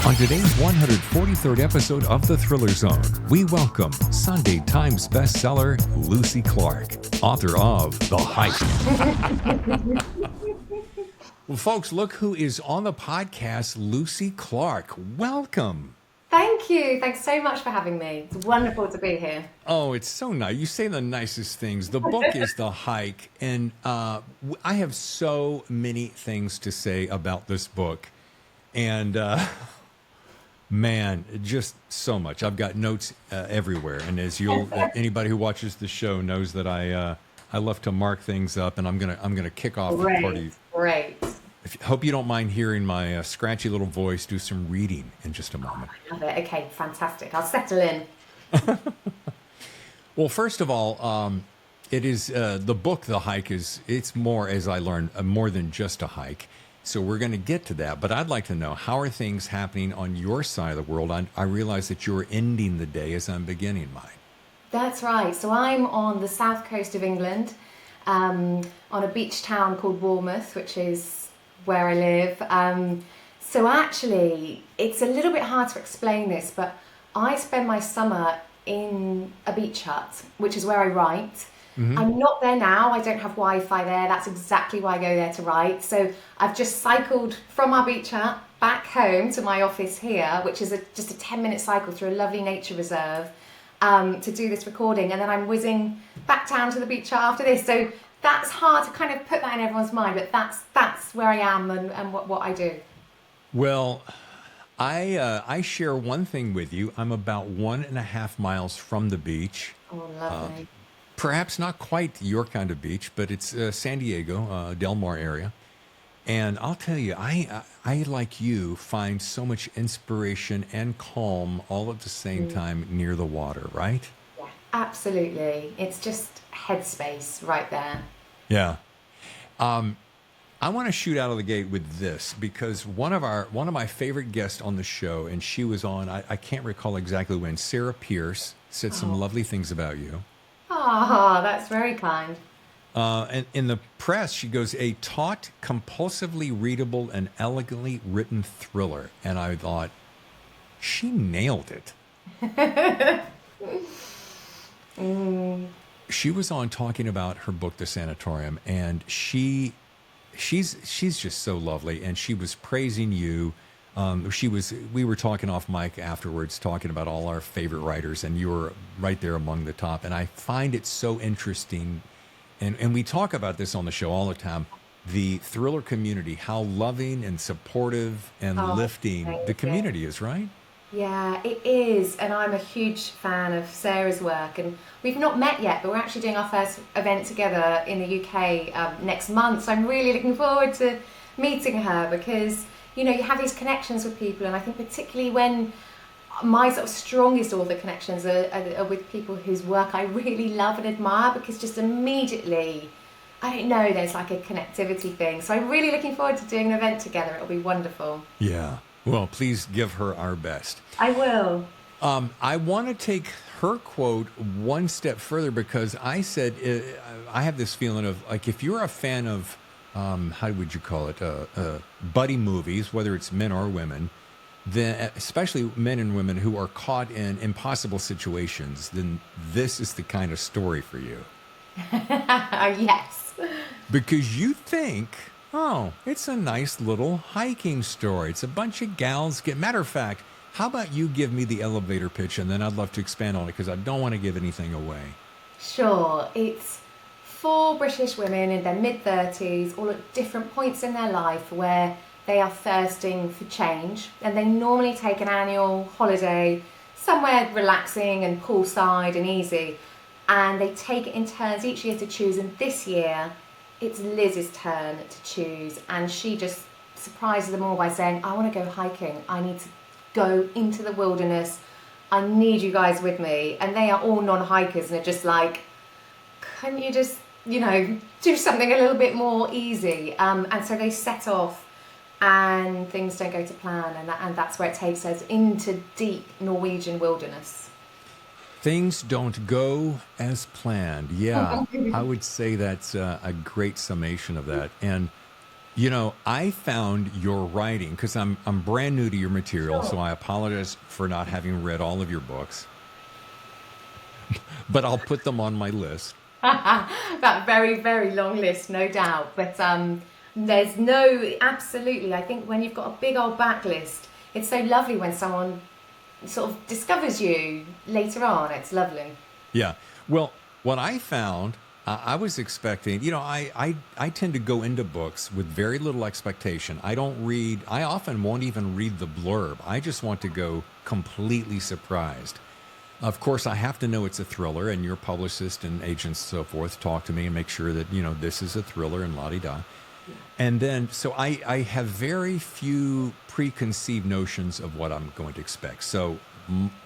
On today's 143rd episode of The Thriller Zone, we welcome Sunday Times bestseller Lucy Clarke, author of The Hike. Well, folks, look who is on the podcast, Lucy Clarke. Welcome. Thank you. Thanks so much for having me. It's wonderful to be here. Oh, it's so nice. You say the nicest things. The book is The Hike, and I have so many things to say about this book. And man, just so much. I've got notes everywhere, and as anybody who watches the show knows that I love to mark things up, and I'm gonna kick off the party. Great. Hope you don't mind hearing my scratchy little voice do some reading in just a moment. I love it. Okay, fantastic. I'll settle in. Well, first of all, it is the book. The Hike it's more, as I learned, more than just a hike. So we're going to get to that, but I'd like to know, how are things happening on your side of the world? I realize that you're ending the day as I'm beginning mine. That's right. So I'm on the south coast of England, on a beach town called Bournemouth, which is where I live. So actually, it's a little bit hard to explain this, but I spend my summer in a beach hut, which is where I write. Mm-hmm. I'm not there now. I don't have Wi-Fi there. That's exactly why I go there to write. So I've just cycled from our beach hut back home to my office here, which is just a 10-minute cycle through a lovely nature reserve, to do this recording. And then I'm whizzing back down to the beach hut after this. So that's hard to kind of put that in everyone's mind, but that's where I am and what I do. Well, I share one thing with you. I'm about 1.5 miles from the beach. Oh, lovely. Perhaps not quite your kind of beach, but it's San Diego, Del Mar area. And I'll tell you, I like you, find so much inspiration and calm all at the same time near the water, right? Yeah, absolutely. It's just headspace right there. Yeah. I want to shoot out of the gate with this, because one of my favorite guests on the show, and she was on, I can't recall exactly when, Sarah Pierce, said some lovely things about you. Oh, that's very kind. And in the press, she goes, a taut, compulsively readable, and elegantly written thriller. And I thought, she nailed it. She was on talking about her book, The Sanatorium, and she's just so lovely, and she was praising you. We were talking off mic afterwards, talking about all our favorite writers, and you were right there among the top. And I find it so interesting, and we talk about this on the show all the time, the thriller community, how loving and supportive and lifting the community is, right? Yeah, it is. And I'm a huge fan of Sarah's work, and we've not met yet, but we're actually doing our first event together in the UK next month. So I'm really looking forward to meeting her, because you have these connections with people, and I think particularly when my sort of strongest author connections are with people whose work I really love and admire, because just immediately, I don't know, there's like a connectivity thing. So I'm really looking forward to doing an event together. It'll be wonderful. Yeah. Well, please give her our best. I will. I want to take her quote one step further, because I said, I have this feeling of, like, if you're a fan of how would you call it? Buddy movies, whether it's men or women, then especially men and women who are caught in impossible situations, then this is the kind of story for you. Yes. Because you think, oh, it's a nice little hiking story. It's a bunch of gals. Matter of fact, how about you give me the elevator pitch, and then I'd love to expand on it, because I don't want to give anything away. Sure. It's 4 British women in their mid-30s, all at different points in their life where they are thirsting for change, and they normally take an annual holiday somewhere relaxing and poolside and easy, and they take it in turns each year to choose. And this year it's Liz's turn to choose, and she just surprises them all by saying, I want to go hiking. I need to go into the wilderness. I need you guys with me. And they are all non-hikers, and they're just like, can you just do something a little bit more easy? And so they set off, and things don't go to plan, and that's where it takes us into deep Norwegian wilderness. Things don't go as planned. Yeah, I would say that's a great summation of that. And You know, I found your writing because I'm brand new to your material, so Sure. I apologize for not having read all of your books, but I'll put them on my list. That very, very long list, no doubt. But there's no, absolutely. I think when you've got a big old backlist, it's so lovely when someone sort of discovers you later on. It's lovely. Yeah. Well, what I found, I was expecting, you know, I tend to go into books with very little expectation. I don't read, I often won't even read the blurb. I just want to go completely surprised. Of course, I have to know it's a thriller, and your publicist and agents and so forth talk to me and make sure that, you know, this is a thriller and la-di-da. And then, so I have very few preconceived notions of what I'm going to expect. So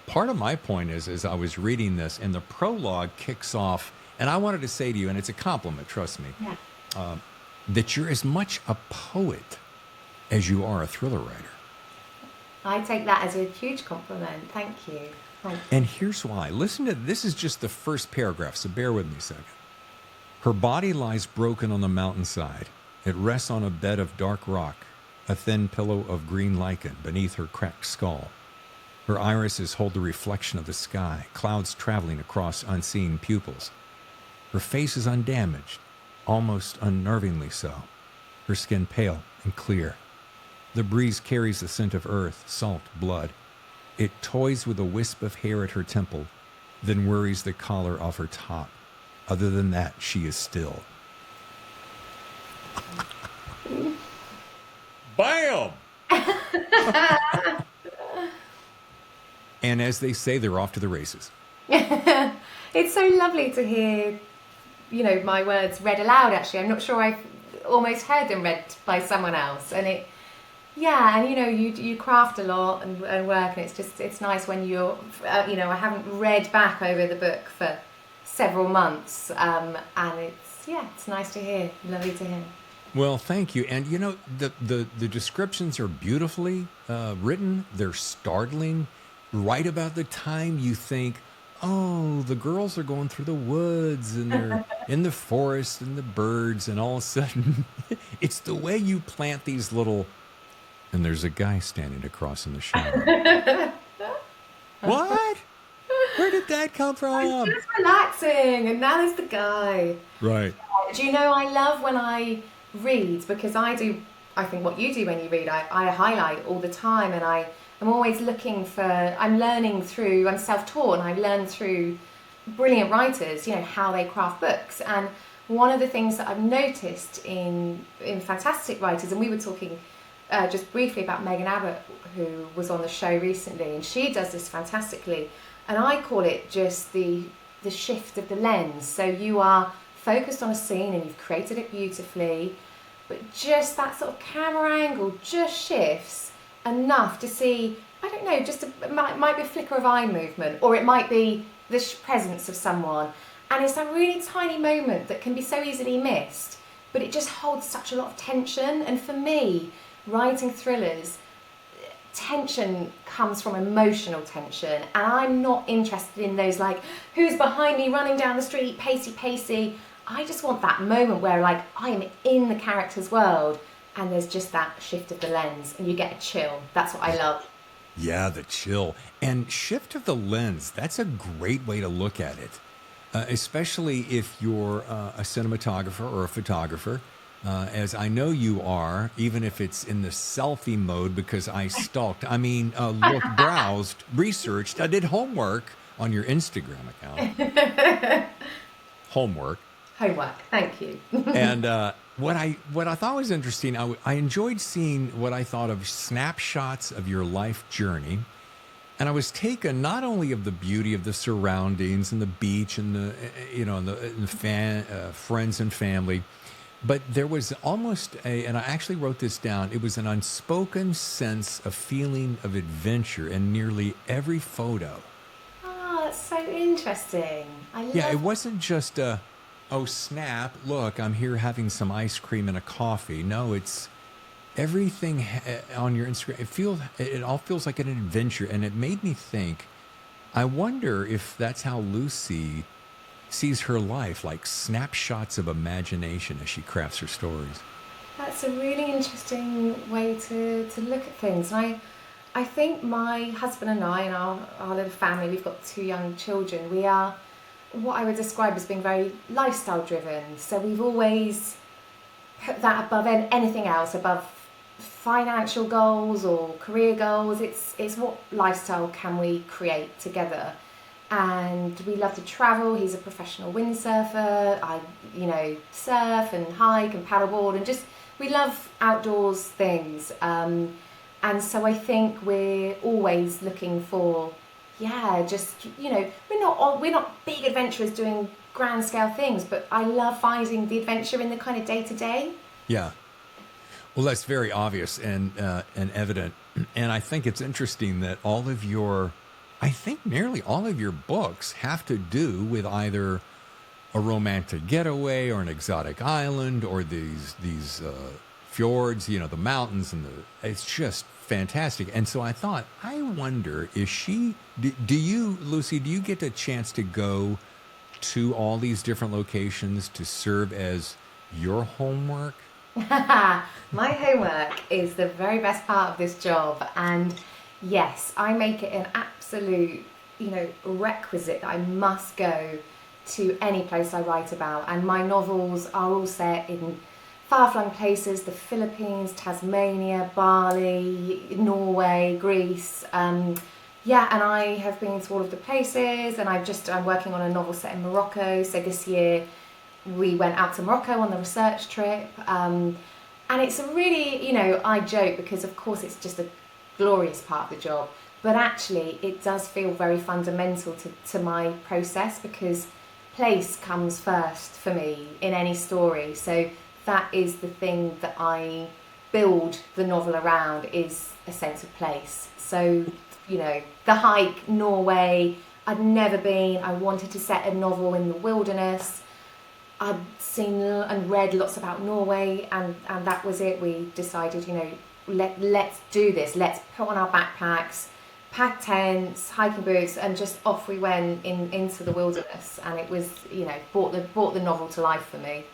part of my point is I was reading this, and the prologue kicks off, and I wanted to say to you, and it's a compliment, trust me, Yeah. that you're as much a poet as you are a thriller writer. I take that as a huge compliment. Thank you. Thank you. And here's why. Listen to this is just the first paragraph, so bear with me a second. Her body lies broken on the mountainside. It rests on a bed of dark rock, a thin pillow of green lichen beneath her cracked skull. Her irises hold the reflection of the sky, clouds traveling across unseen pupils. Her face is undamaged, almost unnervingly so. Her skin pale and clear. The breeze carries the scent of earth, salt, blood. It toys with a wisp of hair at her temple, then worries the collar off her top. Other than that, she is still. Bam! And as they say, they're off to the races. It's so lovely to hear, you know, my words read aloud, actually. I'm not sure I've almost heard them read by someone else. And it, yeah, and you know, you craft a lot and work, and it's nice when you're, you know, I haven't read back over the book for several months, and it's nice to hear, lovely to hear. Well, thank you. And you know, the descriptions are beautifully written. They're startling. Right about the time you think, oh, the girls are going through the woods and they're in the forest and the birds, and all of a sudden, it's the way you plant these little. And there's a guy standing across in the shadow. What? Where did that come from? Just relaxing, and now there's the guy. Right. Do you know, I love when I read, because I think what you do when you read, I highlight all the time, and I'm always looking for, I'm self-taught, and I learn through brilliant writers, you know, how they craft books. And one of the things that I've noticed in fantastic writers, and we were talking just briefly about Megan Abbott, who was on the show recently, and she does this fantastically, and I call it just the shift of the lens. So you are focused on a scene and you've created it beautifully, but just that sort of camera angle just shifts enough to see, I don't know, it might be a flicker of eye movement, or it might be the presence of someone, and it's that really tiny moment that can be so easily missed, but it just holds such a lot of tension. And for me, writing thrillers, tension comes from emotional tension, and I'm not interested in those like, who's behind me running down the street, pacey. I just want that moment where like I am in the character's world, and there's just that shift of the lens and you get a chill. That's what I love. Yeah, the chill. And shift of the lens, that's a great way to look at it, especially if you're a cinematographer or a photographer, as I know you are, even if it's in the selfie mode, because I stalked, looked, browsed, researched, I did homework on your Instagram account. Homework, thank you. And what I thought was interesting, I enjoyed seeing what I thought of snapshots of your life journey, and I was taken not only of the beauty of the surroundings and the beach and the friends and family, but there was almost and I actually wrote this down, it was an unspoken sense of feeling of adventure in nearly every photo. Oh, that's so interesting. Yeah, it wasn't just oh snap, look, I'm here having some ice cream and a coffee. No, it's everything on your Instagram. It all feels like an adventure, and it made me think, I wonder if that's how Lucy sees her life, like snapshots of imagination as she crafts her stories. That's a really interesting way to look at things. And I think my husband and I and our little family, we've got 2 young children, we are what I would describe as being very lifestyle driven. So we've always put that above anything else, above financial goals or career goals. It's what lifestyle can we create together. And we love to travel. He's a professional windsurfer. I, surf and hike and paddleboard, and just we love outdoors things. And so I think we're always looking for, we're not big adventurers doing grand scale things, but I love finding the adventure in the kind of day to day. Yeah. Well, that's very obvious and evident. And I think it's interesting that nearly all of your books have to do with either a romantic getaway or an exotic island or these fjords, the mountains, and it's just fantastic. And so I thought, I wonder, do you, Lucy, do you get a chance to go to all these different locations to serve as your homework? My homework is the very best part of this job, and yes, I make it an absolute, requisite that I must go to any place I write about. And my novels are all set in far-flung places: the Philippines, Tasmania, Bali, Norway, Greece. And I have been to all of the places, and I'm working on a novel set in Morocco. So this year we went out to Morocco on the research trip. And it's a really, I joke because of course it's just a glorious part of the job, but actually it does feel very fundamental to my process, because place comes first for me in any story. So that is the thing that I build the novel around, is a sense of place. So, the hike, Norway, I'd never been. I wanted to set a novel in the wilderness. I'd seen and read lots about Norway, and that was it. We decided, let's do this. Let's put on our backpacks, pack tents, hiking boots, and just off we went into the wilderness. And it was, brought the novel to life for me.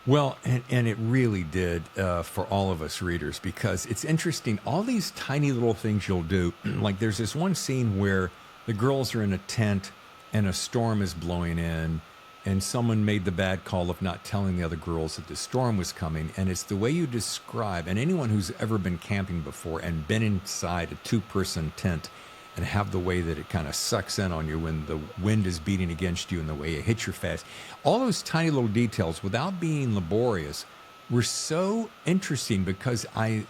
Well, and it really did for all of us readers, because it's interesting, all these tiny little things you'll do. Like there's this one scene where the girls are in a tent and a storm is blowing in, and someone made the bad call of not telling the other girls that the storm was coming. And it's the way you describe, and anyone who's ever been camping before and been inside a 2-person tent and have the way that it kind of sucks in on you when the wind is beating against you and the way it hits your face. All those tiny little details, without being laborious, were so interesting, because I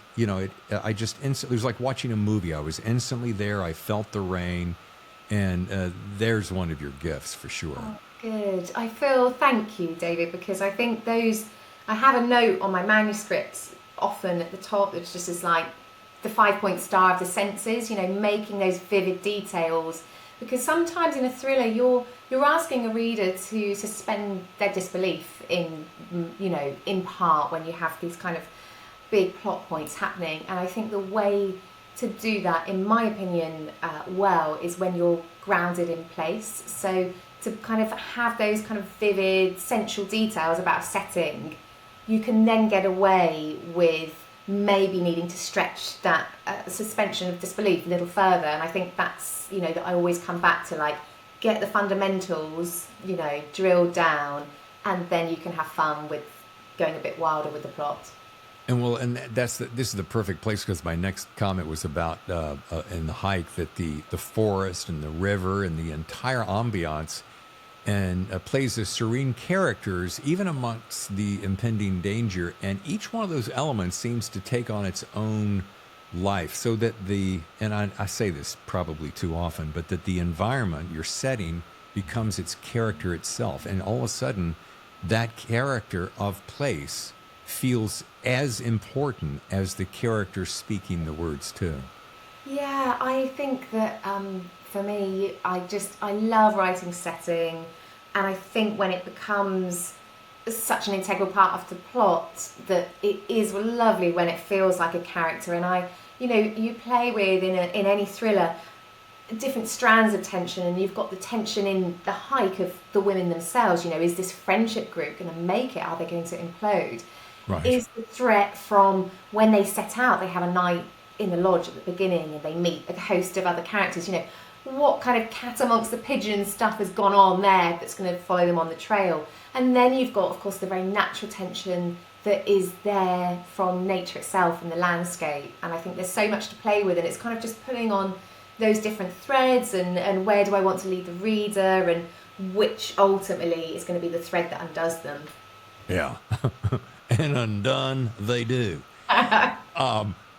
just instantly, it was like watching a movie. I was instantly there. I felt the rain, and there's one of your gifts for sure. Oh, good. Thank you, David, because I think I have a note on my manuscripts often at the top that's just as like the 5-point star of the senses, making those vivid details, because sometimes in a thriller you're asking a reader to suspend their disbelief in part when you have these kind of big plot points happening. And I think the way to do that, in my opinion, is when you're grounded in place. So to kind of have those kind of vivid sensual details about a setting, you can then get away with maybe needing to stretch that suspension of disbelief a little further. And I think that's, that I always come back to, like, get the fundamentals, drilled down, and then you can have fun with going a bit wilder with the plot. And this is the perfect place, because my next comment was about in the hike, that the forest and the river and the entire ambiance and plays as serene characters even amongst the impending danger, and each one of those elements seems to take on its own life, so that I say this probably too often, but that the environment, your setting, becomes its character itself, and all of a sudden that character of place feels as important as the character speaking the words too. Yeah, I think that for me, I love writing setting, and I think when it becomes such an integral part of the plot, that it is lovely when it feels like a character. And you play with in any thriller different strands of tension, and you've got the tension in the hike of the women themselves. Is this friendship group going to make it? Are they going to implode? Right. Is the threat from when they set out, they have a night in the lodge at the beginning and they meet a host of other characters, you know, what kind of cat amongst the pigeons stuff has gone on there that's going to follow them on the trail. And then you've got, of course, the very natural tension that is there from nature itself and the landscape. And I think there's so much to play with, and it's kind of just pulling on those different threads and where do I want to lead the reader and which ultimately is going to be the thread that undoes them. Yeah. And undone they do.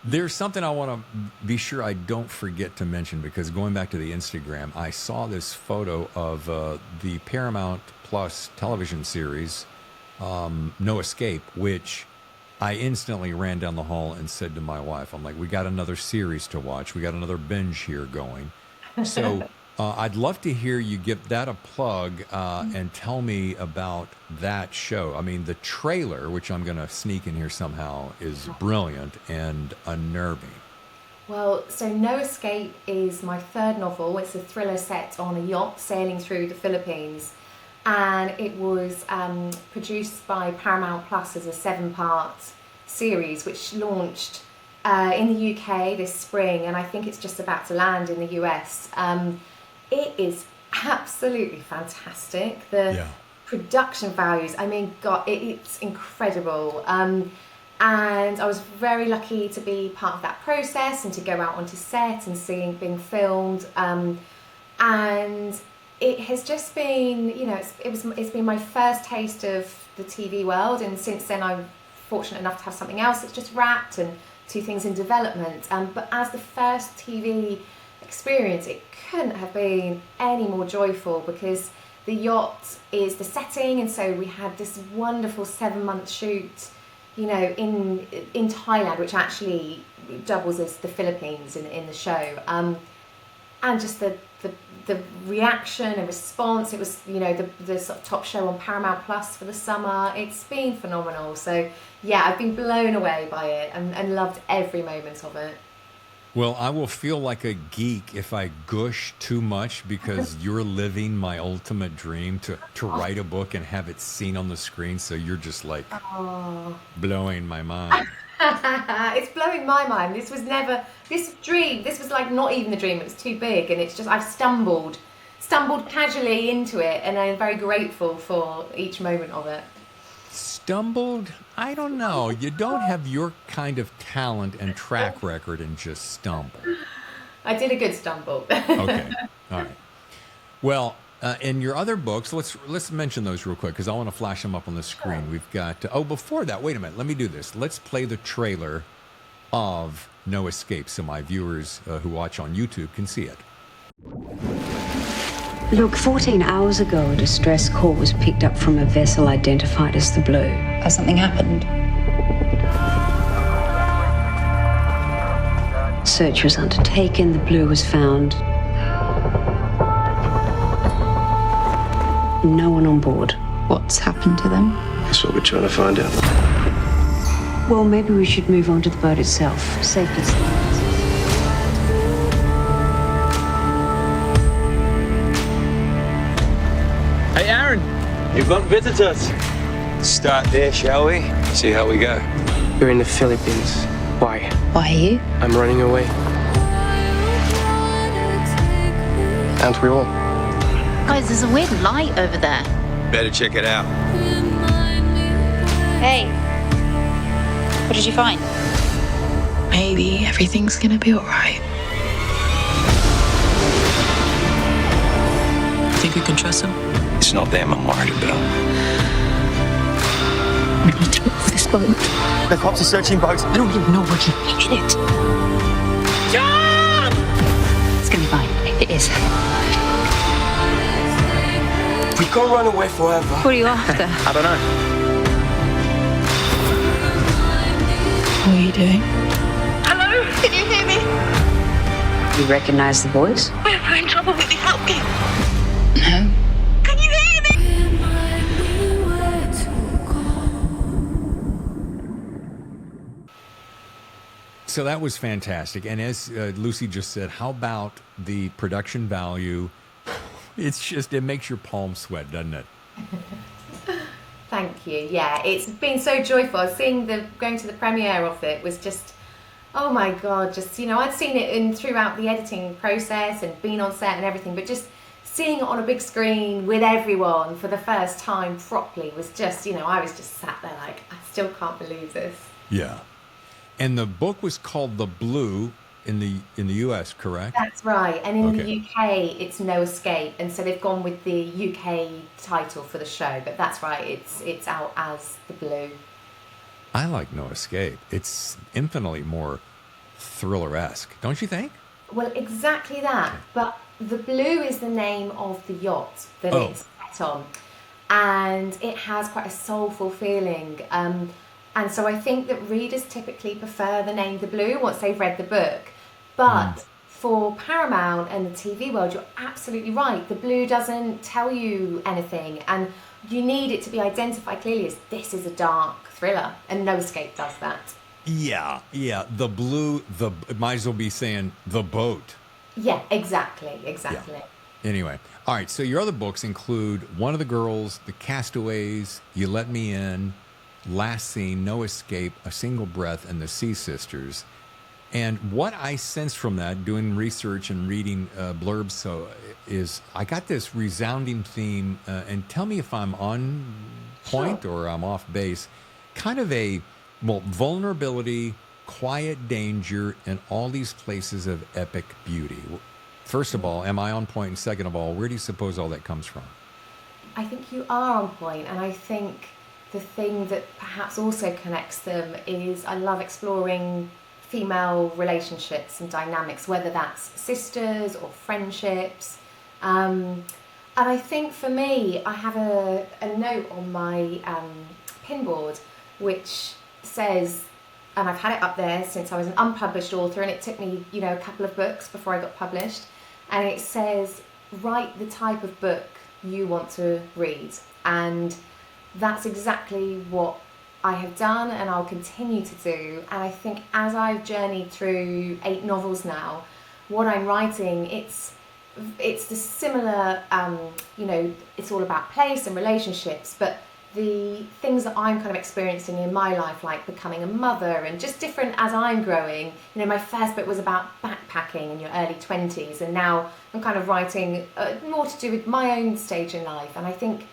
There's something I want to be sure I don't forget to mention, because going back to the Instagram, I saw this photo of the Paramount Plus television series, No Escape, which I instantly ran down the hall and said to my wife, I'm like, we got another series to watch. We got another binge here going. So I'd love to hear you give that a plug and tell me about that show. I mean, the trailer, which I'm going to sneak in here somehow, is brilliant and unnerving. Well, so No Escape is my third novel. It's a thriller set on a yacht sailing through the Philippines. And it was produced by Paramount Plus as a 7-part series, which launched in the UK this spring, and I think it's just about to land in the US. It is absolutely fantastic. The production values, I mean, God, it's incredible. And I was very lucky to be part of that process and to go out onto set and seeing being filmed. And it has just been, you know, it's been my first taste of the TV world, and since then I'm fortunate enough to have something else that's just wrapped and 2 things in development. But as the first TV experience, it couldn't have been any more joyful, because the yacht is the setting, and so we had this wonderful 7-month shoot, you know, in Thailand, which actually doubles as the Philippines in the show. And just the reaction and response, it was, you know, the sort of top show on Paramount Plus for the summer. It's been phenomenal. So yeah, I've been blown away by it and loved every moment of it. Well, I will feel like a geek if I gush too much, because you're living my ultimate dream to write a book and have it seen on the screen. So you're just like blowing my mind. It's blowing my mind. This was never this dream. This was like not even the dream. It was too big, and it's just I've stumbled casually into it, and I'm very grateful for each moment of it. Stumbled? I don't know. You don't have your kind of talent and track record and just stumble. I did a good stumble. Okay. All right. Well, in your other books, let's mention those real quick, because I want to flash them up on the screen. We've got before that, wait a minute. Let me do this. Let's play the trailer of No Escape so my viewers who watch on YouTube can see it. Look, 14 hours ago, a distress call was picked up from a vessel identified as the Blue. Has something happened? Search was undertaken. The Blue was found. No one on board. What's happened to them? That's what we're trying to find out. Well, maybe we should move on to the boat itself. Safety standards. Hey, Aaron. You've got visitors. Start there, shall we? See how we go. We're in the Philippines. Why? Why are you? I'm running away. Aren't we all? Guys, there's a weird light over there. Better check it out. Hey. What did you find? Maybe everything's gonna be alright. Think we can trust him? It's not them I'm worried about. We need to move this boat. The cops are searching boats. I don't even know what you in it. John! It's gonna be fine. It is. We can't run away forever. What are you after? I don't know. What are you doing? Hello? Can you hear me? You recognize the voice? We're in trouble. Will you help me? No. Can you hear me? So that was fantastic. And as Lucy just said, how about the production value? It's just, it makes your palms sweat, doesn't it? thank you. Yeah, it's been so joyful. Going to the premiere of it was just, oh my God, just, I'd seen it throughout the editing process and been on set and everything, but just seeing it on a big screen with everyone for the first time properly was just, I was just sat there like, I still can't believe this. Yeah. And the book was called The Blue in the US, correct? That's right. And in Okay. the UK, it's No Escape. And so they've gone with the UK title for the show. But that's right. It's out as The Blue. I like No Escape. It's infinitely more thriller-esque, don't you think? Well, exactly that. But The Blue is the name of the yacht that it's set on. And it has quite a soulful feeling. And so I think that readers typically prefer the name The Blue once they've read the book. But for Paramount and the TV world, you're absolutely right. The Blue doesn't tell you anything. And you need it to be identified clearly as this is a dark thriller. And No Escape does that. Yeah. The Blue, it might as well be saying The Boat. Yeah, exactly. Yeah. Anyway, all right, so your other books include One of the Girls, The Castaways, You Let Me In, Last Scene, No Escape, A Single Breath, and The Sea Sisters. And what I sensed from that, doing research and reading blurbs, is I got this resounding theme, and tell me if I'm on point or I'm off base, kind of vulnerability, quiet danger, and all these places of epic beauty. First of all, am I on point? And second of all, where do you suppose all that comes from? I think you are on point, and I think the thing that perhaps also connects them is I love exploring female relationships and dynamics, whether that's sisters or friendships. And I think for me, I have a note on my pinboard which says, and I've had it up there since I was an unpublished author, and it took me, a couple of books before I got published, and it says, write the type of book you want to read. And that's exactly what I have done and I'll continue to do. And I think as I've journeyed through 8 novels now, what I'm writing, it's the similar, it's all about place and relationships, but the things that I'm kind of experiencing in my life, like becoming a mother and just different as I'm growing. My first book was about backpacking in your early 20s, and now I'm kind of writing more to do with my own stage in life. And I think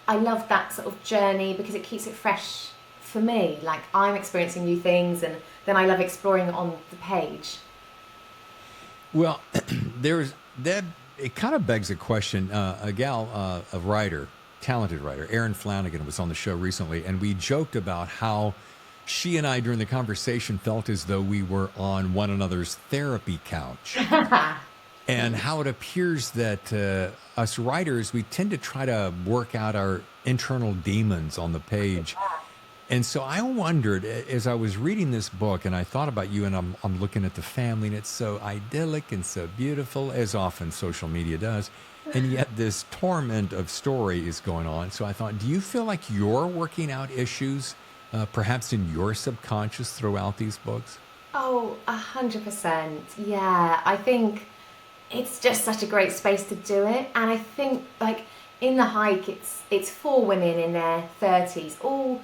I love that sort of journey because it keeps it fresh for me. Like, I'm experiencing new things, and then I love exploring on the page. Well, it kind of begs a question. A writer, talented writer, Erin Flanagan, was on the show recently, and we joked about how she and I, during the conversation, felt as though we were on one another's therapy couch. And how it appears that us writers, we tend to try to work out our internal demons on the page. And so I wondered, as I was reading this book, and I thought about you, and I'm looking at the family, and it's so idyllic and so beautiful, as often social media does. And yet this torment of story is going on. So I thought, do you feel like you're working out issues, perhaps in your subconscious throughout these books? Oh, 100%. Yeah, I think it's just such a great space to do it. And I think, like, in The Hike, it's 4 women in their 30s, all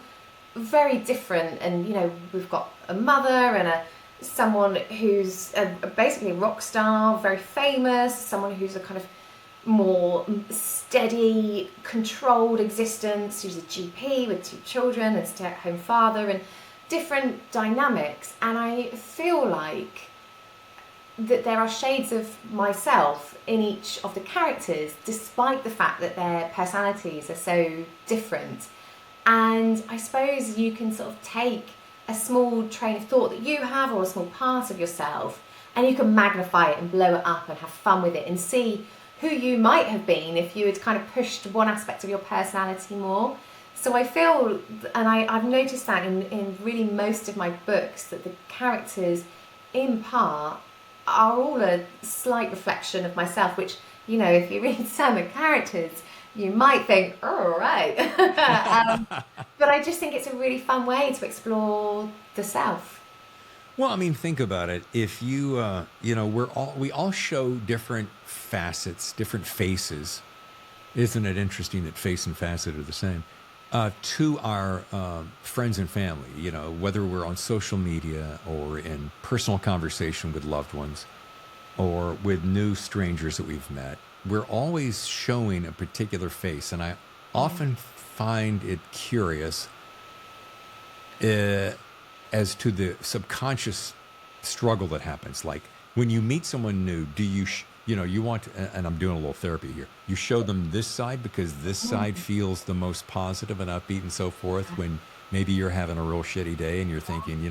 very different. And, we've got a mother and someone who's basically a rock star, very famous, someone who's a kind of more steady, controlled existence, who's a GP with 2 children and stay-at-home father, and different dynamics. And I feel like that there are shades of myself in each of the characters, despite the fact that their personalities are so different. And I suppose you can sort of take a small train of thought that you have, or a small part of yourself, and you can magnify it and blow it up and have fun with it and see who you might have been if you had kind of pushed one aspect of your personality more. So I feel, and I've noticed that in really most of my books, that the characters in part are all a slight reflection of myself, which, if you read some of the characters, you might think, oh, right. But I just think it's a really fun way to explore the self. Well, I mean, think about it. If you, we all show different facets, different faces. Isn't it interesting that face and facet are the same? to our friends and family, whether we're on social media or in personal conversation with loved ones or with new strangers that we've met, we're always showing a particular face. And I often find it curious as to the subconscious struggle that happens. Like when you meet someone new, do you, you want, and I'm doing a little therapy here, you show them this side because this side feels the most positive and upbeat and so forth, when maybe you're having a real shitty day and you're thinking,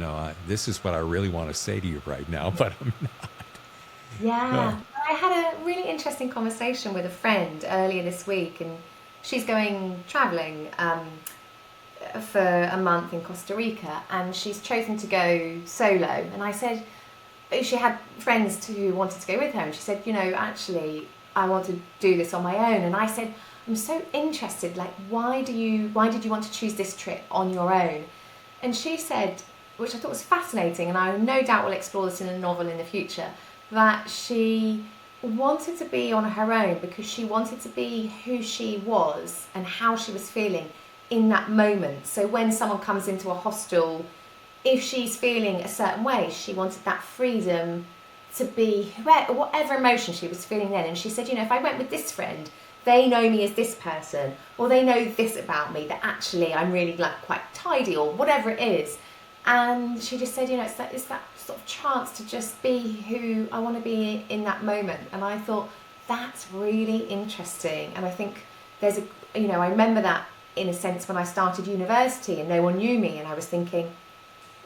this is what I really want to say to you right now, but I'm not. Yeah. I had a really interesting conversation with a friend earlier this week, and she's going traveling for a month in Costa Rica, and she's chosen to go solo. And I said, she had friends who wanted to go with her, and she said, actually, I want to do this on my own. And I said, I'm so interested, like, why did you want to choose this trip on your own? And she said, which I thought was fascinating, and I no doubt will explore this in a novel in the future, that she wanted to be on her own because she wanted to be who she was and how she was feeling in that moment. So when someone comes into a hostel, if she's feeling a certain way, she wanted that freedom to be whatever emotion she was feeling then. And she said, if I went with this friend, they know me as this person, or they know this about me, that actually I'm really like quite tidy, or whatever it is. And she just said, it's that sort of chance to just be who I want to be in that moment. And I thought, that's really interesting. And I think there's I remember that in a sense when I started university and no one knew me, and I was thinking,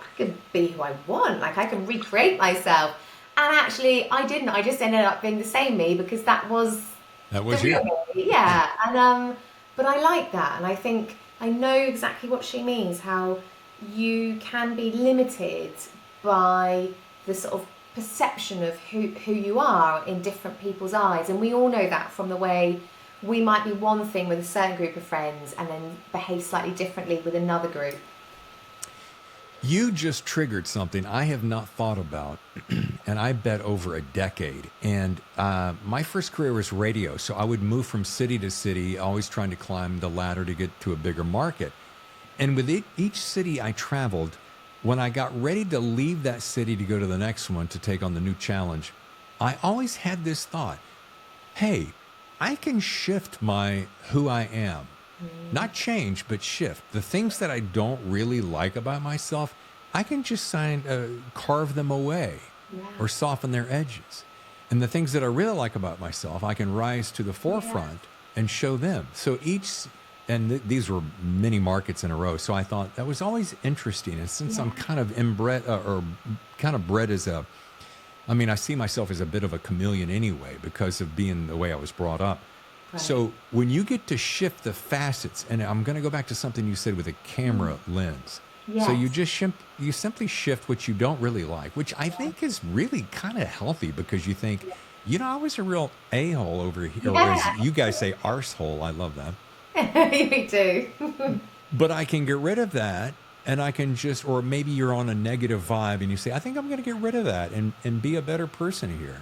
I could be who I want, like I can recreate myself. And actually I didn't. I just ended up being the same me because that was you. Me. Yeah. And but I like that, and I think I know exactly what she means, how you can be limited by the sort of perception of who you are in different people's eyes. And we all know that from the way we might be one thing with a certain group of friends and then behave slightly differently with another group. You just triggered something I have not thought about, and I bet over a decade. And my first career was radio, so I would move from city to city, always trying to climb the ladder to get to a bigger market. And with each city I traveled, when I got ready to leave that city to go to the next one to take on the new challenge, I always had this thought, hey, I can shift who I am. Not change, but shift. The things that I don't really like about myself, I can just carve them away or soften their edges. And the things that I really like about myself, I can rise to the forefront and show them. So these were many markets in a row. So I thought that was always interesting. And since I'm kind of inbred bred as I see myself as a bit of a chameleon anyway because of being the way I was brought up. Right. So when you get to shift the facets, and I'm going to go back to something you said with a camera lens. Yes. So you simply shift what you don't really like, which I think is really kind of healthy, because you think, I was a real a-hole over here, or as you guys say, arsehole. I love that. Me too. But I can get rid of that, and I can or maybe you're on a negative vibe and you say, I think I'm going to get rid of that and be a better person here.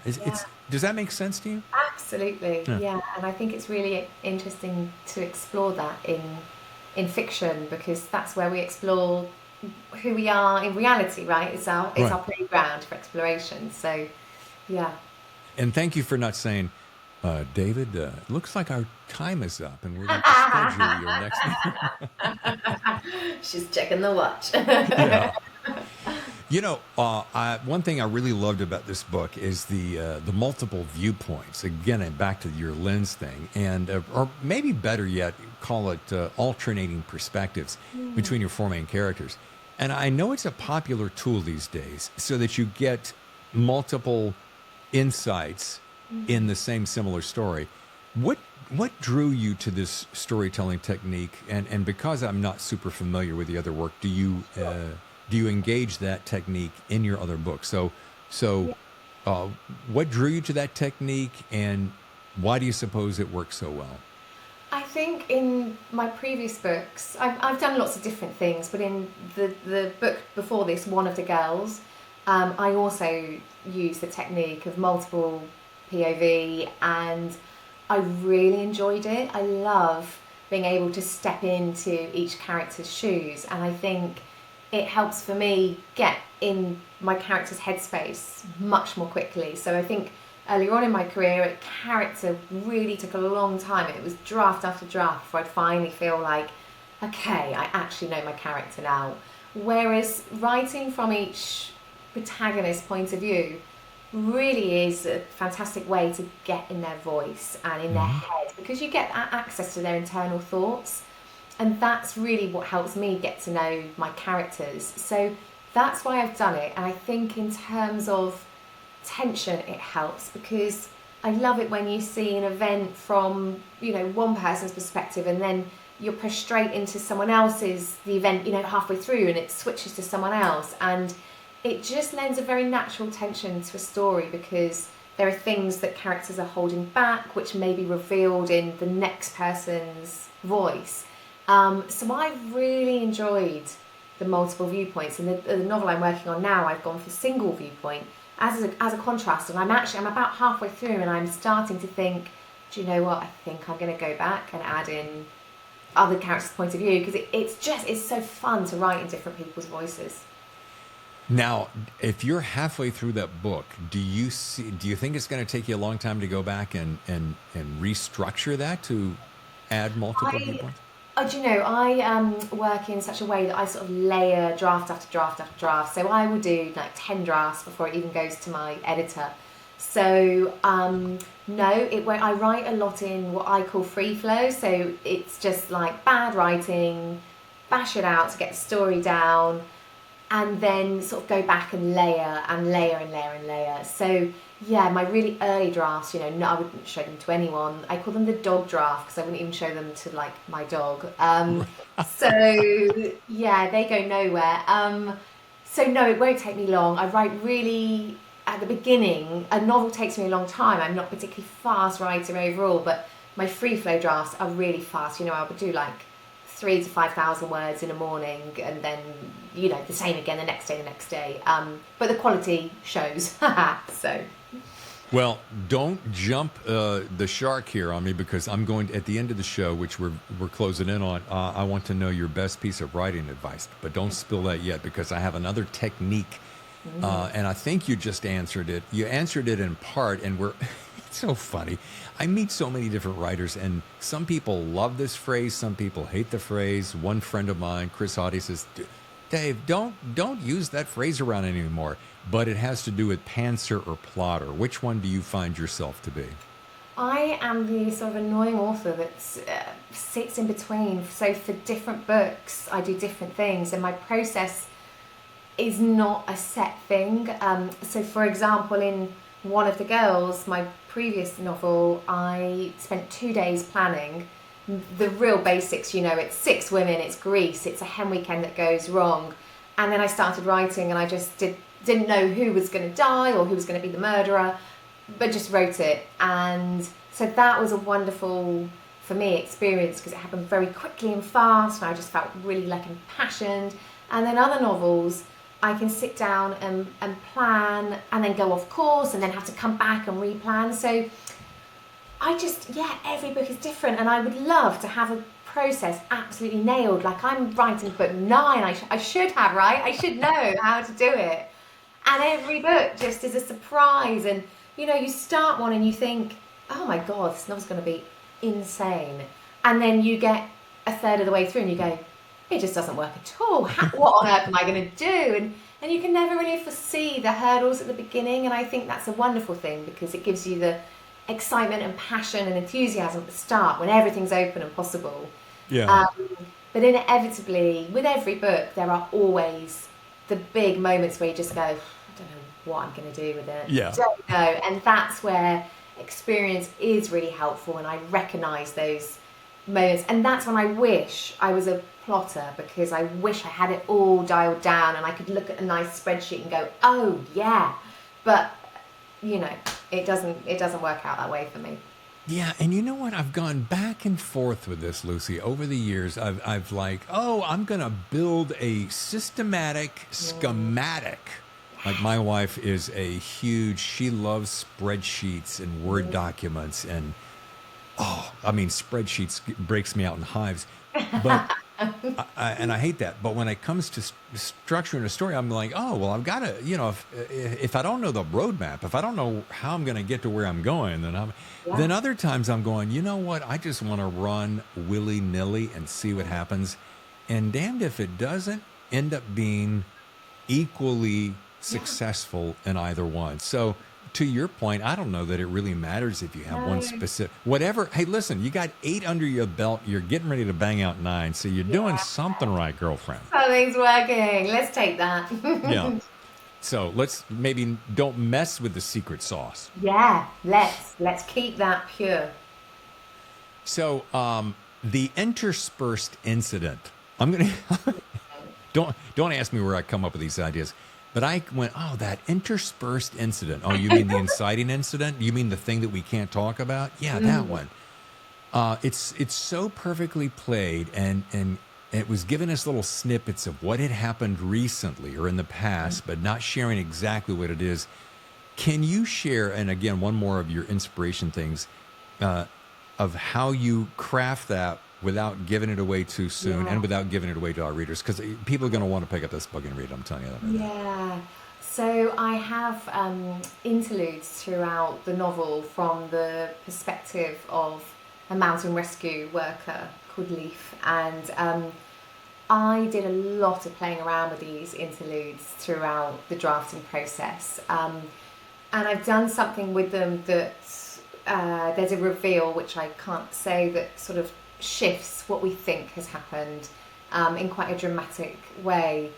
Does that make sense to you? Absolutely, yeah. And I think it's really interesting to explore that in fiction, because that's where we explore who we are in reality, right? It's our playground for exploration. So, yeah. And thank you for not saying, David, looks like our time is up and we're going to schedule your next meeting. She's checking the watch. Yeah. One thing I really loved about this book is the multiple viewpoints. Again, and back to your lens thing, and or maybe better yet, call it alternating perspectives between your four main characters. And I know it's a popular tool these days, so that you get multiple insights in the same similar story. What drew you to this storytelling technique? And because I'm not super familiar with the other work, do you engage that technique in your other books? So what drew you to that technique, and why do you suppose it works so well? I think in my previous books, I've done lots of different things, but in the book before this, One of the Girls, I also used the technique of multiple POV, and I really enjoyed it. I love being able to step into each character's shoes. And I think it helps for me get in my character's headspace much more quickly. So I think earlier on in my career, a character really took a long time. It was draft after draft before I'd finally feel like, okay, I actually know my character now. Whereas writing from each protagonist's point of view really is a fantastic way to get in their voice and in their head, because you get access to their internal thoughts, and that's really what helps me get to know my characters. So that's why I've done it. And I think in terms of tension, it helps, because I love it when you see an event from, you know, one person's perspective, and then you're pushed straight into someone else's, the event, you know, halfway through, and it switches to someone else, and it just lends a very natural tension to a story, because there are things that characters are holding back which may be revealed in the next person's voice. So I've really enjoyed the multiple viewpoints, and the novel I'm working on now, I've gone for single viewpoint as a contrast, and I'm about halfway through, and I'm starting to think, do you know what, I think I'm going to go back and add in other characters' point of view, because it's so fun to write in different people's voices. Now, if you're halfway through that book, do you think it's going to take you a long time to go back and restructure that to add multiple viewpoints? Do you know, I work in such a way that I sort of layer draft after draft after draft. So I will do like 10 drafts before it even goes to my editor. So no, it won't. I write a lot in what I call free flow. So it's just like bad writing, bash it out to get the story down, and then sort of go back and layer and layer and layer and layer. So yeah, my really early drafts, you know, no, I wouldn't show them to anyone. I call them the dog draft, because I wouldn't even show them to like my dog. So yeah, they go nowhere. So no, it won't take me long. I write really, at the beginning, a novel takes me a long time. I'm not a particularly fast writer overall, but my free flow drafts are really fast. You know, I would do like 3,000 to 5,000 words in a morning, and then, you know, the same again the next day. But the quality shows. So. Well, don't jump the shark here on me, because I'm going to, at the end of the show, which we're closing in on, I want to know your best piece of writing advice. But don't spill that yet, because I have another technique, and I think you just answered it. You answered it in part, and it's so funny. I meet so many different writers, and some people love this phrase, some people hate the phrase. One friend of mine, Chris Audie, says, Dave, don't use that phrase around anymore. But it has to do with pantser or plotter. Which one do you find yourself to be? I am the sort of annoying author that sits in between. So for different books, I do different things, and my process is not a set thing. So for example, in One of the Girls, my previous novel, I spent 2 days planning the real basics. You know, it's 6 women, it's Greece, it's a hen weekend that goes wrong. And then I started writing, and I just didn't know who was going to die or who was going to be the murderer, but just wrote it. And so that was a wonderful, for me, experience, because it happened very quickly and fast, and I just felt really like impassioned. And then other novels, I can sit down and plan, and then go off course, and then have to come back and replan. So I just, every book is different, and I would love to have a process absolutely nailed. Like, I'm writing book 9, I should have, right? I should know how to do it. And every book just is a surprise. And, you know, you start one and you think, oh my God, this novel's going to be insane. And then you get a third of the way through and you go, it just doesn't work at all. What on earth am I going to do? And you can never really foresee the hurdles at the beginning. And I think that's a wonderful thing, because it gives you the excitement and passion and enthusiasm at the start when everything's open and possible. Yeah. But inevitably, with every book, there are always the big moments where you just go, I don't know what I'm going to do with it. Yeah. Don't know. And that's where experience is really helpful, and I recognise those moments. And that's when I wish I was a plotter, because I wish I had it all dialed down and I could look at a nice spreadsheet and go, oh yeah. But, you know, it doesn't work out that way for me. Yeah, and you know what? I've gone back and forth with this, Lucy. Over the years, I've like, I'm going to build a systematic schematic. Like, my wife is she loves spreadsheets and Word documents, and I mean, spreadsheets breaks me out in hives. But and I hate that. But when it comes to structuring a story, I'm like, oh, well, I've got to, if I don't know the roadmap, if I don't know how I'm going to get to where I'm going, then other times I'm going, you know what? I just want to run willy nilly and see what happens. And damned if it doesn't end up being equally successful in either one. So to your point, I don't know that it really matters if you have one specific, whatever. Hey, listen, you got 8 under your belt. You're getting ready to bang out 9. So you're doing something right, girlfriend. Something's working. Let's take that. Yeah. So let's maybe don't mess with the secret sauce. Yeah, let's keep that pure. So the interspersed incident. I'm going to don't ask me where I come up with these ideas. But I went, oh, that interspersed incident. Oh, you mean the inciting incident? You mean the thing that we can't talk about? Yeah, that one. It's so perfectly played, and it was giving us little snippets of what had happened recently or in the past, but not sharing exactly what it is. Can you share, and again, one more of your inspiration things, of how you craft that without giving it away too soon and without giving it away to our readers? Because people are going to want to pick up this book and read it, I'm telling you that. Yeah. So I have interludes throughout the novel from the perspective of a mountain rescue worker called Leaf. And I did a lot of playing around with these interludes throughout the drafting process. And I've done something with them that there's a reveal, which I can't say, that sort of shifts what we think has happened in quite a dramatic way.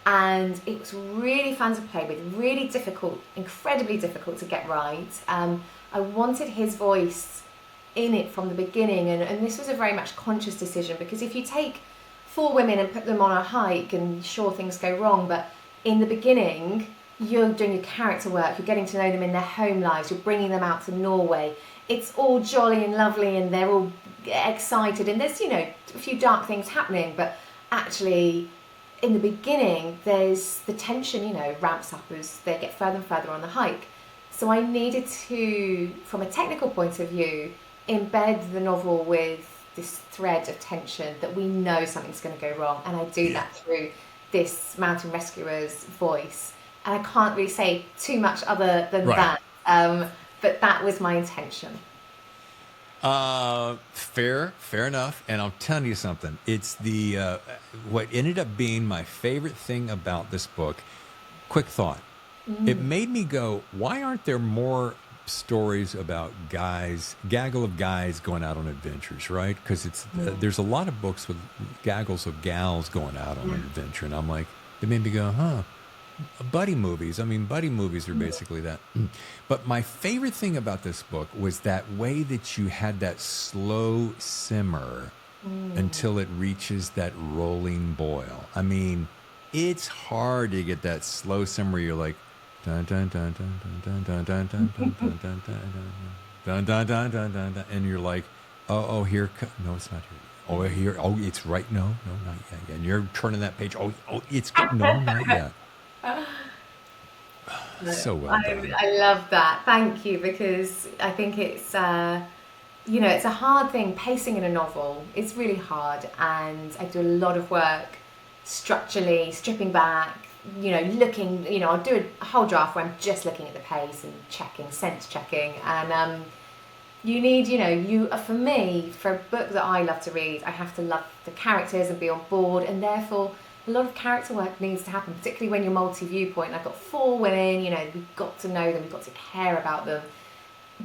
And it was really fun to play with, really difficult, incredibly difficult to get right. I wanted his voice in it from the beginning, and this was a very much conscious decision, because if you take 4 women and put them on a hike, and sure, things go wrong, but in the beginning you're doing your character work, you're getting to know them in their home lives, you're bringing them out to Norway, it's all jolly and lovely and they're all excited, and there's a few dark things happening, but actually in the beginning there's the tension ramps up as they get further and further on the hike. So I needed to, from a technical point of view, embed the novel with this thread of tension that we know something's going to go wrong, and I do that through this mountain rescuer's voice, and I can't really say too much other than that, but that was my intention. Fair enough. And I'll tell you something. It's the what ended up being my favorite thing about this book. Quick thought. It made me go, why aren't there more stories about gaggle of guys going out on adventures, right? Because there's a lot of books with gaggles of gals going out on an adventure, and I'm like, it made me go, buddy movies. I mean, buddy movies are basically that. But my favorite thing about this book was that way that you had that slow simmer until it reaches that rolling boil. I mean, it's hard to get that slow simmer. You're like, dun dun dun dun dun dun dun dun dun dun dun dun dun dun dun dun dun, and you're like, oh, here, no, it's not here. Oh, here, oh, it's right. No, not yet. And you're turning that page. Oh, it's no, not yet. So well done. I love that. Thank you, because I think it's it's a hard thing. Pacing in a novel is really hard, and I do a lot of work structurally, stripping back, looking, I'll do a whole draft where I'm just looking at the pace and checking, sense checking, and you need, for me, for a book that I love to read, I have to love the characters and be on board, and therefore a lot of character work needs to happen, particularly when you're multi-viewpoint. I've got 4 women, we've got to know them, we've got to care about them,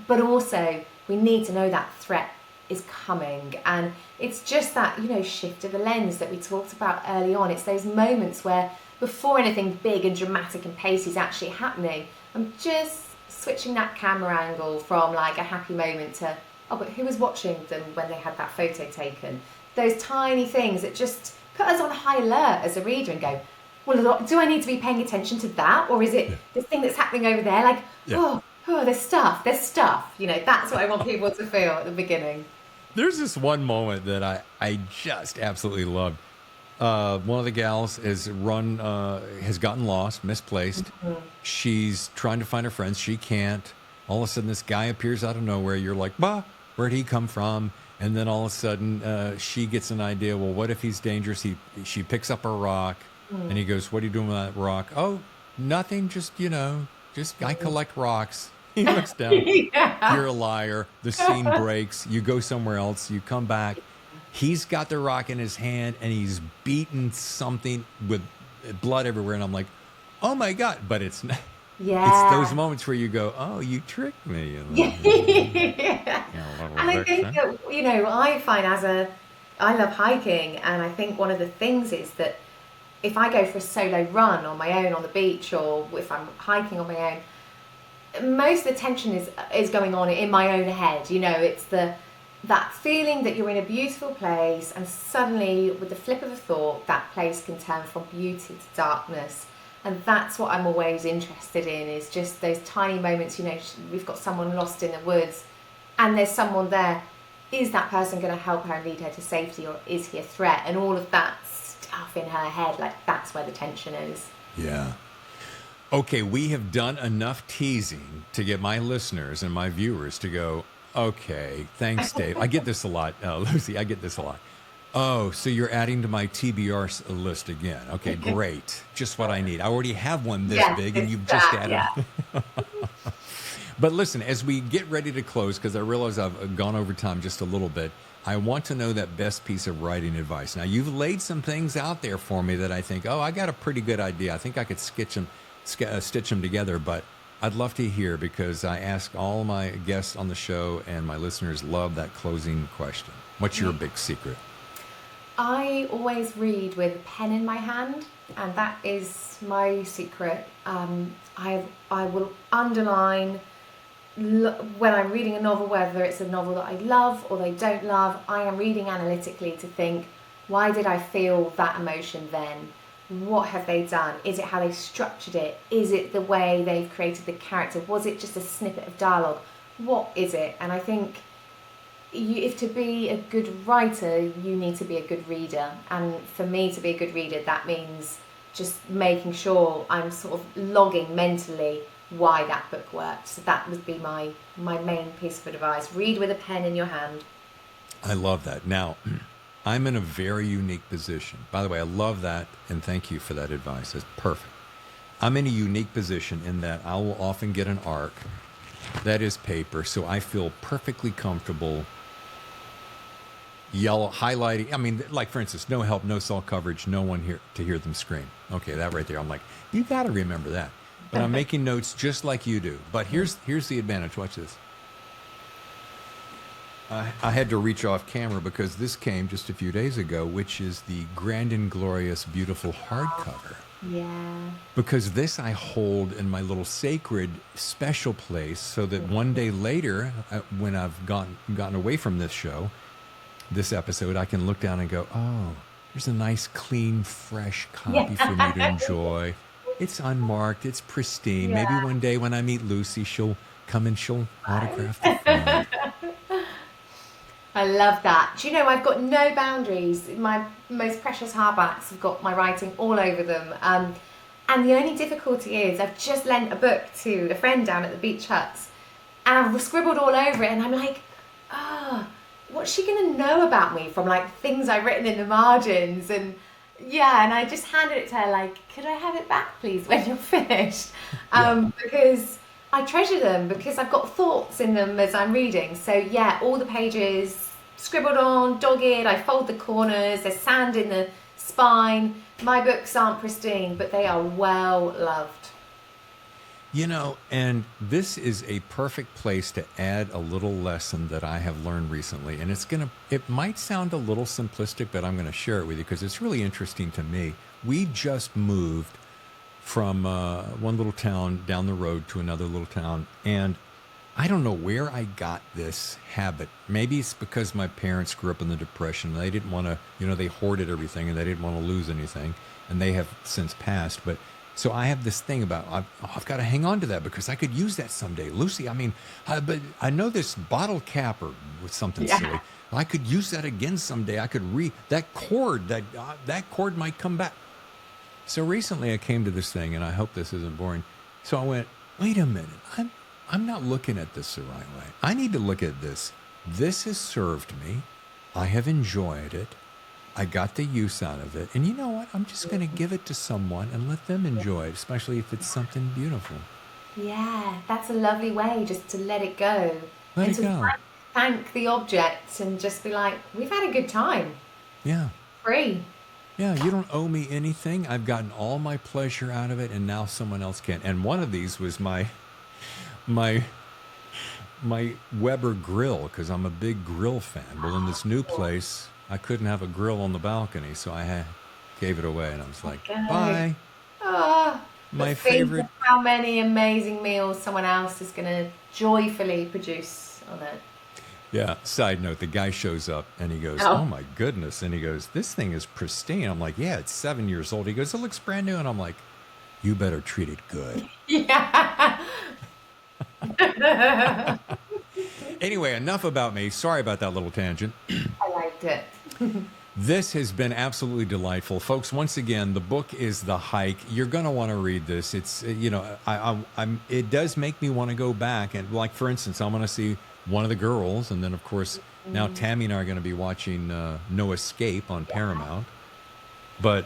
but also we need to know that threat is coming, and it's just that shift of the lens that we talked about early on. It's those moments where before anything big and dramatic and pacey is actually happening, I'm just switching that camera angle from like a happy moment to, oh, but who was watching them when they had that photo taken? Those tiny things that just put us on high alert as a reader and go, well, do I need to be paying attention to that, or is it this thing that's happening over there? Like, oh, there's stuff. That's what I want people to feel at the beginning. There's this one moment that I just absolutely loved. One of the gals has gotten lost, misplaced. She's trying to find her friends. She can't. All of a sudden, this guy appears out of nowhere. You're like, bah, where'd he come from? And then all of a sudden, she gets an idea. Well, what if he's dangerous? She picks up a rock, and he goes, "What are you doing with that rock?" "Oh, nothing. Just I collect rocks." He looks down. Yeah. You're a liar. The scene breaks. You go somewhere else. You come back. He's got the rock in his hand, and he's beaten something with blood everywhere. And I'm like, "Oh my God!" But it's not. Yeah. It's those moments where you go, "Oh, you tricked me." Yeah. And I think that, I find I love hiking, and I think one of the things is that if I go for a solo run on my own on the beach, or if I'm hiking on my own, most of the tension is going on in my own head. It's that feeling that you're in a beautiful place, and suddenly, with the flip of a thought, that place can turn from beauty to darkness. And that's what I'm always interested in, is just those tiny moments. We've got someone lost in the woods, and there's someone there. Is that person going to help her and lead her to safety, or is he a threat? And all of that stuff in her head, that's where the tension is. Yeah. Okay, we have done enough teasing to get my listeners and my viewers to go, okay, thanks, Dave. I get this a lot, Lucy, I get this a lot. Oh, so you're adding to my TBR list again. Okay, great. Just what I need. I already have one this big, and you've just added. Yeah. But listen, as we get ready to close, because I realize I've gone over time just a little bit, I want to know that best piece of writing advice. Now, you've laid some things out there for me that I think, I got a pretty good idea. I think I could stitch them together, but I'd love to hear, because I ask all my guests on the show, and my listeners love that closing question. What's your big secret? I always read with a pen in my hand, and that is my secret. I will underline when I'm reading a novel, whether it's a novel that I love or they don't love. I am reading analytically to think, why did I feel that emotion then? What have they done? Is it how they structured it? Is it the way they've created the character? Was it just a snippet of dialogue? What is it? And I think if to be a good writer, you need to be a good reader. And for me to be a good reader, that means just making sure I'm sort of logging mentally why that book worked. So that would be my main piece of advice. Read with a pen in your hand. I love that. Now, I'm in a very unique position. By the way, I love that, and thank you for that advice. It's perfect. I'm in a unique position in that I will often get an arc that is paper, so I feel perfectly comfortable highlighting. I mean, like, for instance, no help, no cell coverage, no one here to hear them scream. Okay, that right there, I'm like, you got to remember that. But I'm making notes just like you do. But here's the advantage. Watch this. I had to reach off camera because this came just a few days ago, which is the Grand and Glorious Beautiful hardcover. Yeah. Because this I hold in my little sacred special place, so that one day later, when I've gotten away from this show, this episode, I can look down and go, oh, there's a nice, clean, fresh copy for me to enjoy. It's unmarked. It's pristine. Yeah. Maybe one day when I meet Lucy, she'll come and she'll autograph the front. I love that. Do you know, I've got no boundaries. My most precious hardbacks have got my writing all over them. And the only difficulty is I've just lent a book to a friend down at the beach huts, and I've scribbled all over it, and I'm like, what's she going to know about me from things I've written in the margins? And I just handed it to her could I have it back please when you're finished? Because I treasure them, because I've got thoughts in them as I'm reading. So all the pages scribbled on, dogged, I fold the corners, there's sand in the spine. My books aren't pristine, but they are well loved. And this is a perfect place to add a little lesson that I have learned recently. And it might sound a little simplistic, but I'm going to share it with you because it's really interesting to me. We just moved from one little town down the road to another little town. And I don't know where I got this habit. Maybe it's because my parents grew up in the Depression. They didn't want to, they hoarded everything and they didn't want to lose anything. And they have since passed. But so I have this thing about, I've got to hang on to that because I could use that someday. Lucy, but I know this bottle cap or something silly. I could use that again someday. I could that cord might come back. So recently I came to this thing, and I hope this isn't boring. So I went, wait a minute. I'm not looking at this the right way. I need to look at this. This has served me. I have enjoyed it. I got the use out of it. And you know what? I'm just going to give it to someone and let them enjoy it, especially if it's something beautiful. Yeah, that's a lovely way just to let it go. Let and it to go. thank the object and just be like, we've had a good time. Yeah. Free. Yeah, you don't owe me anything. I've gotten all my pleasure out of it, and now someone else can. And one of these was my Weber grill, because I'm a big grill fan. Well, in this new place, I couldn't have a grill on the balcony, so I gave it away, and I was like, bye. Oh, My but think favorite. of how many amazing meals someone else is going to joyfully produce on it. Yeah, side note, the guy shows up, and he goes, oh my goodness. And he goes, this thing is pristine. I'm like, yeah, it's 7 years old. He goes, it looks brand new. And I'm like, you better treat it good. Yeah. Anyway, enough about me. Sorry about that little tangent. I liked it. This has been absolutely delightful, folks. Once again, the book is The Hike. You're going to want to read this. It's it does make me want to go back and, like, for instance, I'm going to see one of the girls, and then of course now Tammy and I are going to be watching No Escape on Paramount. But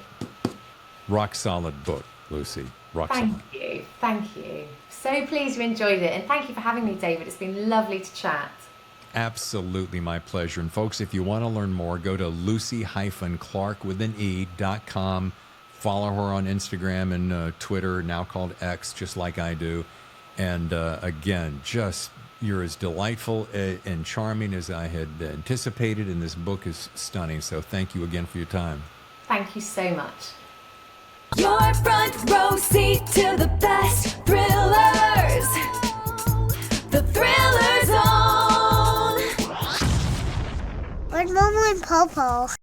rock solid book, Lucy. Rock solid. Thank you. So pleased you enjoyed it, and thank you for having me, David. It's been lovely to chat. Absolutely my pleasure. And folks, if you want to learn more, go to lucy-clarke.com. Follow her on Instagram and Twitter, now called X, just like I do. And again, just you're as delightful and charming as I had anticipated, and this book is stunning. So thank you again for your time. Thank you so much. Your front row seat to the best thrillers. The Thriller Zone. With Momo and Popo.